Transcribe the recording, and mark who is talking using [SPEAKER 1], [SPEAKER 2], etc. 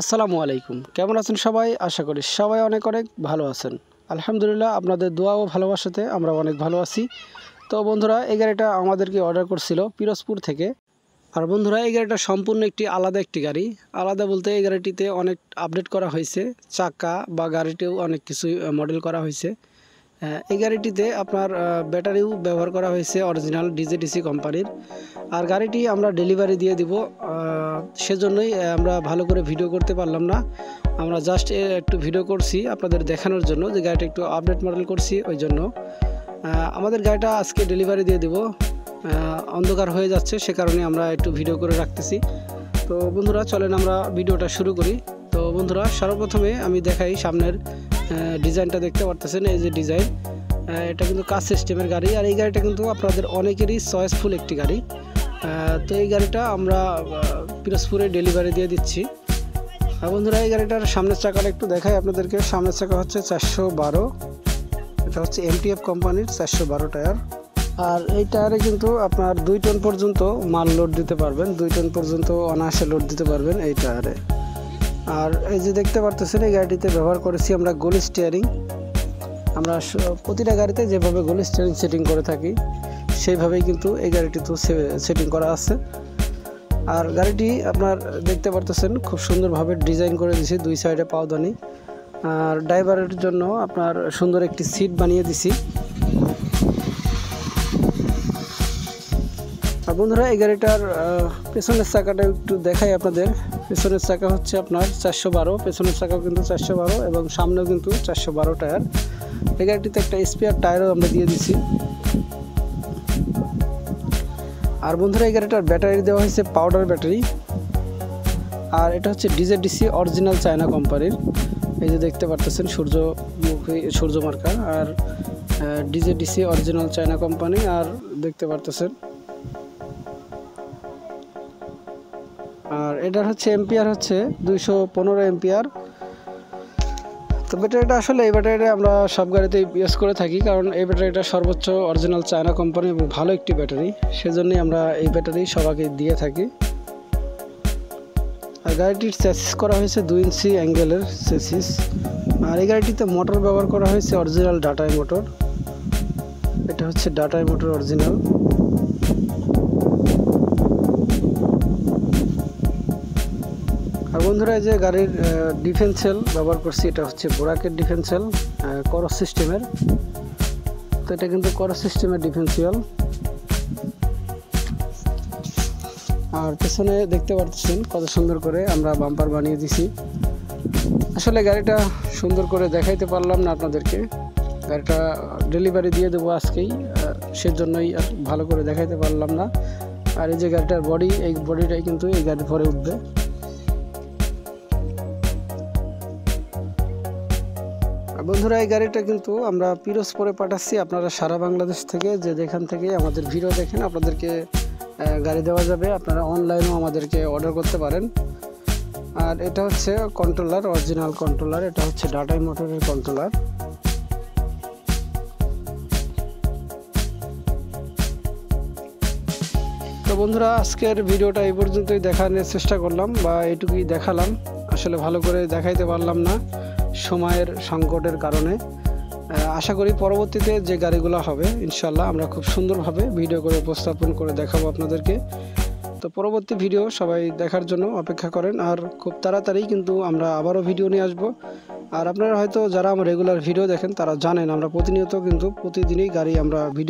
[SPEAKER 1] আসসালামু আলাইকুম। কেমন আছেন সবাই? আশা করি সবাই অনেক অনেক ভালো আছেন। আলহামদুলিল্লাহ, আপনাদের দোয়া ও ভালোবাসাতে আমরা অনেক ভালো আছি। তো বন্ধুরা, এই গাড়িটা আমাদেরকে অর্ডার করছিল পিরোজপুর থেকে। আর বন্ধুরা, এই গাড়িটা সম্পূর্ণ আলাদা একটি গাড়ি। আলাদা বলতে এই গাড়িটিতে অনেক আপডেট করা হয়েছে, চাকা বা গাড়িতেও অনেক কিছু মডেল করা হয়েছে। এই গাড়িটিতে আপনার ব্যাটারিও ব্যবহার করা হয়েছে অরিজিনাল ডিজেডিসি কোম্পানির। আর গাড়িটি আমরা ডেলিভারি দিয়ে দিব, সেজন্যই আমরা ভালো করে ভিডিও করতে পারলাম না। আমরা জাস্ট একটু ভিডিও করছি আপনাদের দেখানোর জন্য যে গাড়িটা একটু আপডেট মডেল করছি, ওই জন্য আমাদের গাড়িটা আজকে ডেলিভারি দিয়ে দিব। অন্ধকার হয়ে যাচ্ছে, সে কারণে আমরা একটু ভিডিও করে রাখতেছি। তো বন্ধুরা, চলেন আমরা ভিডিওটা শুরু করি। তো বন্ধুরা, সর্বপ্রথমে আমি দেখাই সামনের ডিজাইনটা। দেখতে পারতেছেন এই যে ডিজাইন, এটা কিন্তু কাচ সিস্টেমের গাড়ি। আর এই গাড়িটা কিন্তু আপনাদের অনেকেরই চয়েসফুল একটি গাড়ি। তো এই গাড়িটা আমরা পিরোজপুরে ডেলিভারি দিয়ে দিচ্ছি। আর বন্ধুরা, এই গাড়িটার সামনের চাকাটা একটু দেখাই আপনাদেরকে। সামনের চাকা হচ্ছে 412, এটা হচ্ছে এমটিএফ কোম্পানির 412 টায়ার। আর এই টায়ারে কিন্তু আপনার 2 টন পর্যন্ত মাল লোড দিতে পারবেন, 2 টন পর্যন্ত অনায়াসে লোড দিতে পারবেন এই টায়ারে। আর এই যে দেখতে পারতেছেন, এই গাড়িটিতে ব্যবহার করেছি আমরা গোল স্টিয়ারিং। আমরা প্রতিটা গাড়িতে যেভাবে গোল স্টিয়ারিং সেটিং করে থাকি সেইভাবেই কিন্তু এই গাড়িটিতেও সেটিং করা আছে। আর গাড়িটি আপনার দেখতে পারতেছেন খুব সুন্দরভাবে ডিজাইন করে দিয়েছি, 2 সাইডে পাওদানি। আর ড্রাইভারের জন্য আপনার সুন্দর একটি সিট বানিয়ে দিছি। আর বন্ধুরা, এই গাড়িটার পেছনের চাকাটা একটু দেখাই আপনাদের। পেছনের চাকা হচ্ছে আপনার 412, পেছনের চাকাও কিন্তু 412 এবং সামনেও কিন্তু 412 টায়ার। এই গাড়িটিতে একটা স্পেয়ার টায়ারও আমরা দিয়ে দিছি। আর বন্ধুরা, এই গাড়িটার ব্যাটারি দেওয়া হয়েছে পাউডার ব্যাটারি। আর এটা হচ্ছে ডিজেডিসি অরিজিনাল চায়না কোম্পানির। এই যে দেখতে পারতেছেন সূর্য মার্কা। আর ডিজেডিসি অরিজিনাল চায়না কোম্পানি। আর দেখতে পারতেছেন, আর এটার হচ্ছে এম্পিয়ার হচ্ছে 215 এম্পিয়ার। তো ব্যাটারিটা আসলে এই ব্যাটারিটা আমরা সব গাড়িতেই ইউজ করে থাকি, কারণ এই ব্যাটারিটা সর্বোচ্চ অরিজিনাল চায়না কোম্পানি এবং ভালো একটি ব্যাটারি, সেজন্যই আমরা এই ব্যাটারি সবাইকে দিয়ে থাকি। আর গাড়িটির চেসিস করা হয়েছে 2 ইঞ্চি অ্যাঙ্গেলের চেসিস। আর এই গাড়িটিতে মোটর ব্যবহার করা হয়েছে অরিজিনাল ডাটাই মোটর। এটা হচ্ছে ডাটাই মোটর অরিজিনাল। আর বন্ধুরা, এই যে গাড়ির ডিফেন্সিয়াল ব্যবহার করছি, এটা হচ্ছে বোরাকের ডিফেন্সিয়াল করস সিস্টেমের। তো এটা কিন্তু করস সিস্টেমের ডিফেন্সিয়াল। আর পেছনে দেখতে পাচ্ছেন কত সুন্দর করে আমরা বাম্পার বানিয়ে দিছি। আসলে গাড়িটা সুন্দর করে দেখাইতে পারলাম না আপনাদেরকে, গাড়িটা ডেলিভারি দিয়ে দেবো আজকেই, সেজন্যই আর ভালো করে দেখাইতে পারলাম না। আর এই যে গাড়িটার বডি, এই বডিটাই কিন্তু এই গাড়ি ভরে উঠবে। বন্ধুরা, এই গাড়িটা কিন্তু আমরা পিরোজপুরে পাঠাচ্ছি। আপনারা সারা বাংলাদেশ থেকে যে যেখান থেকে আমাদের ভিডিও দেখেন, আপনাদেরকে গাড়ি দেওয়া যাবে। আপনারা অনলাইনেও আমাদেরকে অর্ডার করতে পারেন। আর এটা হচ্ছে কন্ট্রোলার, অরিজিনাল কন্ট্রোলার। এটা হচ্ছে ডাটাই মোটরের কন্ট্রোলার। তো বন্ধুরা, আজকের ভিডিওটা এই পর্যন্তই দেখানোর চেষ্টা করলাম, বা এইটুকুই দেখালাম। আসলে ভালো করে দেখাইতে পারলাম না সময়ের সংকটের কারণে। আশা করি পরবর্তীতে যে গাড়িগুলো হবে ইনশাল্লাহ আমরা খুব সুন্দরভাবে ভিডিও করে উপস্থাপন করে দেখাবো আপনাদেরকে। তো পরবর্তী ভিডিও সবাই দেখার জন্য অপেক্ষা করেন। আর খুব তাড়াতাড়ি কিন্তু আমরা আবারও ভিডিও নিয়ে আসবো। আর আপনারা হয়তো যারা আমার রেগুলার ভিডিও দেখেন তারা জানেন আমরা প্রতিনিয়ত কিন্তু প্রতিদিনই গাড়ি আমরা ভিডিও